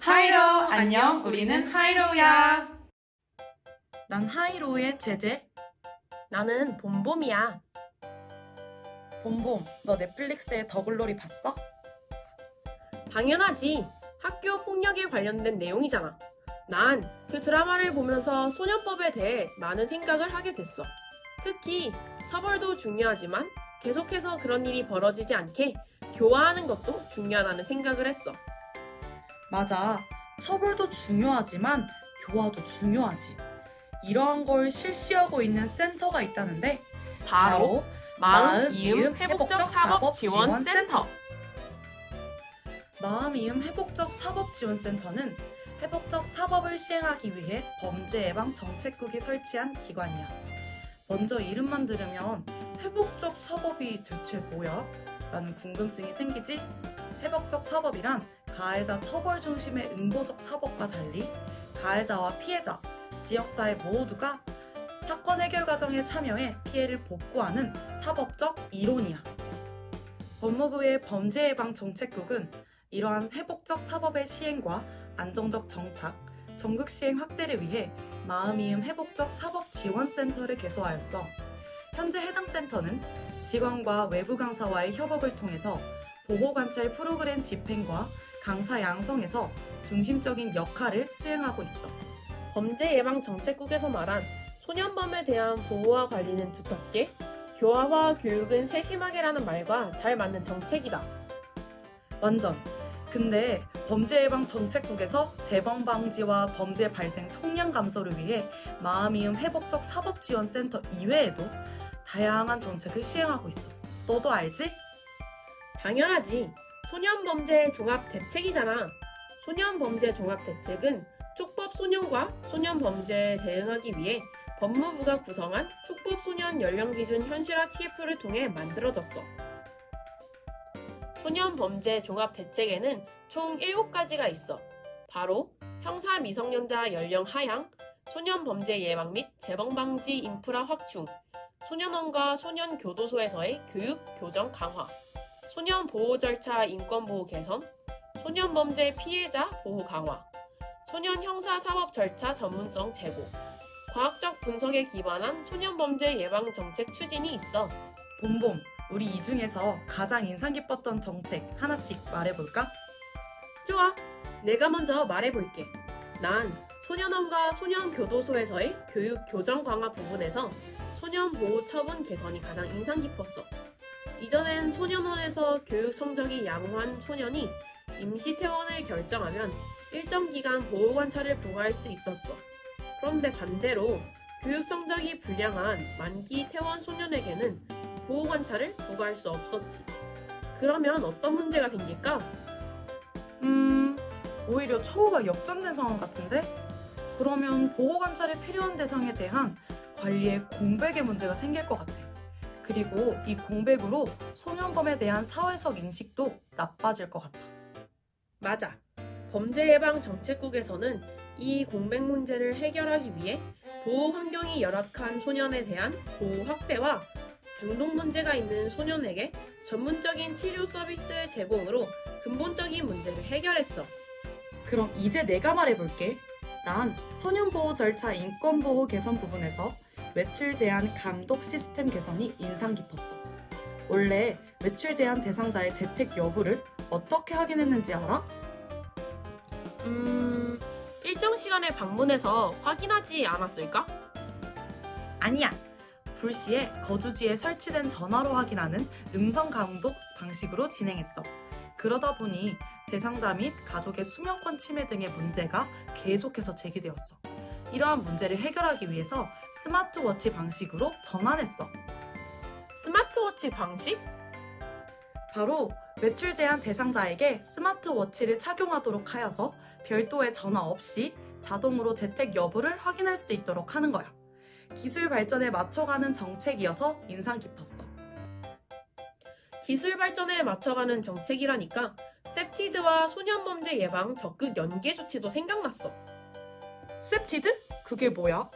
하이로, 안녕. 우리는 하이로야. 난 하이로우의 제제. 나는 봄봄이야. 봄봄, 너 넷플릭스의 더글로리 봤어? 당연하지. 학교 폭력에 관련된 내용이잖아. 난 그 드라마를 보면서 소년법에 대해 많은 생각을 하게 됐어. 특히 처벌도 중요하지만 계속해서 그런 일이 벌어지지 않게 교화하는 것도 중요하다는 생각을 했어. 맞아. 처벌도 중요하지만 교화도 중요하지. 이러한 걸 실시하고 있는 센터가 있다는데 바로 마음, 이음, 회복적 사법 지원 센터. 마음, 이음, 회복적 사법 지원 센터는 회복적 사법을 시행하기 위해 범죄 예방 정책국이 설치한 기관이야. 먼저 이름만 들으면 회복적 사법이 대체 뭐야? 라는 궁금증이 생기지? 회복적 사법이란 가해자 처벌 중심의 응보적 사법과 달리 가해자와 피해자, 지역사회 모두가 사건 해결 과정에 참여해 피해를 복구하는 사법적 이론이야. 법무부의 범죄 예방 정책국은 이러한 회복적 사법의 시행과 안정적 정착, 전국 시행 확대를 위해 마음, 이음 회복적 사법 지원센터를 개소하였어. 현재 해당 센터는 직원과 외부 강사와의 협업을 통해서 보호관찰 프로그램 집행과 강사 양성에서 중심적인 역할을 수행하고 있어. 범죄 예방 정책국에서 말한 소년범에 대한 보호와 관리는 두텁게, 교화와 교육은 세심하게라는 말과 잘 맞는 정책이다. 완전. 근데 범죄 예방 정책국에서 재범 방지와 범죄 발생 총량 감소를 위해 마음, 이음 회복적 사법 지원 센터 이외에도 다양한 정책을 시행하고 있어. 너도 알지? 당연하지. 소년범죄 종합대책이잖아. 소년범죄 종합대책은 촉법 소년과 소년범죄에 대응하기 위해 법무부가 구성한 촉법 소년 연령기준 현실화 TF를 통해 만들어졌어. 소년범죄 종합대책에는 총 7가지가 있어. 바로 형사 미성년자 연령 하향, 소년범죄 예방 및 재범방지 인프라 확충, 소년원과 소년교도소에서의 교육, 교정 강화, 소년 보호 절차 인권 보호 개선, 소년범죄 피해자 보호 강화, 소년 형사 사법 절차 전문성 제고, 과학적 분석에 기반한 소년범죄 예방 정책 추진이 있어. 봄봄, 우리 이 중에서 가장 인상 깊었던 정책 하나씩 말해볼까? 좋아. 내가 먼저 말해볼게. 난 소년원과 소년교도소에서의 교육, 교정 강화 부분에서 소년 보호 처분 개선이 가장 인상 깊었어. 이전엔 소년원에서 교육 성적이 양호한 소년이 임시 퇴원을 결정하면 일정 기간 보호 관찰을 부과할 수 있었어. 그런데 반대로 교육 성적이 불량한 만기 퇴원 소년에게는 보호 관찰을 부과할 수 없었지. 그러면 어떤 문제가 생길까? 오히려 처우가 역전된 상황 같은데? 그러면 보호 관찰이 필요한 대상에 대한 관리에 공백의 문제가 생길 것 같아. 그리고 이 공백으로 소년범에 대한 사회적 인식도 나빠질 것 같아. 맞아. 범죄 예방 정책국에서는 이 공백 문제를 해결하기 위해 보호 환경이 열악한 소년에 대한 보호 확대와 중독 문제가 있는 소년에게 전문적인 치료 서비스 제공으로 근본적인 문제를 해결했어. 그럼 이제 내가 말해볼게. 난 소년보호 절차 인권보호 개선 부분에서 외출 제한 감독 시스템 개선이 인상 깊었어. 원래 외출 제한 대상자의 재택 여부를 어떻게 확인했는지 알아? 일정 시간에 방문해서 확인하지 않았을까? 아니야. 불시에 거주지에 설치된 전화로 확인하는 음성 감독 방식으로 진행했어. 그러다 보니 대상자 및 가족의 수면권 침해 등의 문제가 계속해서 제기되었어. 이러한 문제를 해결하기 위해서 스마트워치 방식으로 전환했어. 스마트워치 방식? 바로 외출 제한 대상자에게 스마트워치를 착용하도록 하여서 별도의 전화 없이 자동으로 재택 여부를 확인할 수 있도록 하는 거야. 기술 발전에 맞춰가는 정책이어서 인상 깊었어. 기술 발전에 맞춰가는 정책이라니까 셉티드와 소년범죄 예방 적극 연계 조치도 생각났어. 셉티드? 그게 뭐야?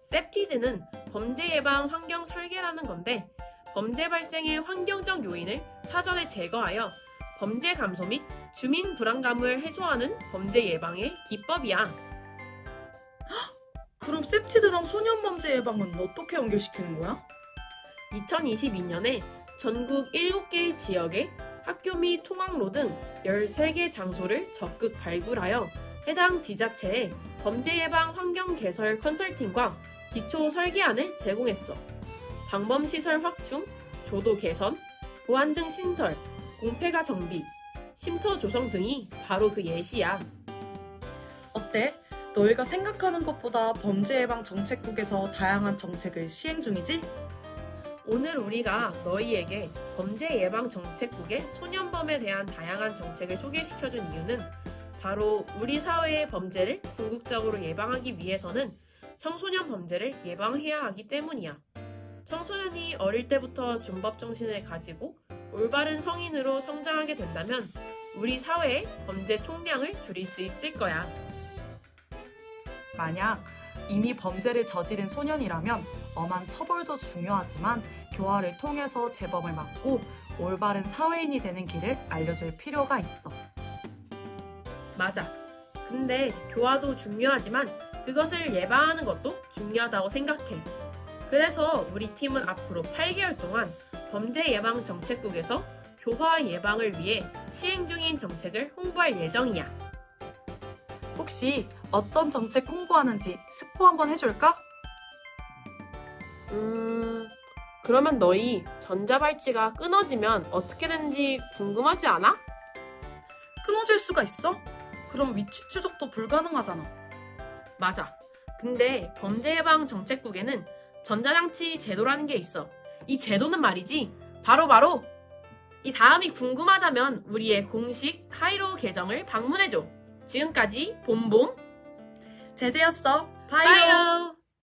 셉티드는 범죄 예방 환경 설계라는 건데 범죄 발생의 환경적 요인을 사전에 제거하여 범죄 감소 및 주민 불안감을 해소하는 범죄 예방의 기법이야. 그럼 셉티드랑 소년범죄 예방은 어떻게 연결시키는 거야? 2022년에 전국 7개 지역의 학교 및 통학로 등 13개 장소를 적극 발굴하여 해당 지자체에 범죄 예방 환경 개설 컨설팅과 기초 설계안을 제공했어. 방범시설 확충, 조도 개선, 보안 등 신설, 공폐가 정비, 쉼터 조성 등이 바로 그 예시야. 어때? 너희가 생각하는 것보다 범죄 예방 정책국에서 다양한 정책을 시행 중이지? 오늘 우리가 너희에게 범죄 예방 정책국의 소년범에 대한 다양한 정책을 소개시켜준 이유는 바로 우리 사회의 범죄를 궁극적으로 예방하기 위해서는 청소년 범죄를 예방해야 하기 때문이야. 청소년이 어릴 때부터 준법 정신을 가지고 올바른 성인으로 성장하게 된다면 우리 사회의 범죄 총량을 줄일 수 있을 거야. 만약 이미 범죄를 저지른 소년이라면 엄한 처벌도 중요하지만 교화를 통해서 재범을 막고 올바른 사회인이 되는 길을 알려줄 필요가 있어. 맞아. 근데 교화도 중요하지만 그것을 예방하는 것도 중요하다고 생각해. 그래서 우리 팀은 앞으로 8개월 동안 범죄 예방 정책국에서 교화 예방을 위해 시행 중인 정책을 홍보할 예정이야. 혹시 어떤 정책 홍보하는지 스포 한번 해줄까? 그러면 너희 전자발찌가 끊어지면 어떻게 되는지 궁금하지 않아? 끊어질 수가 있어? 그럼 위치 추적도 불가능하잖아. 맞아. 근데 범죄 예방 정책국에는 전자장치 제도라는 게 있어. 이 제도는 말이지. 바로 이 다음이 궁금하다면 우리의 공식 하이로우 계정을 방문해줘. 지금까지 봄봄 제재였어. 바이로. 바이로.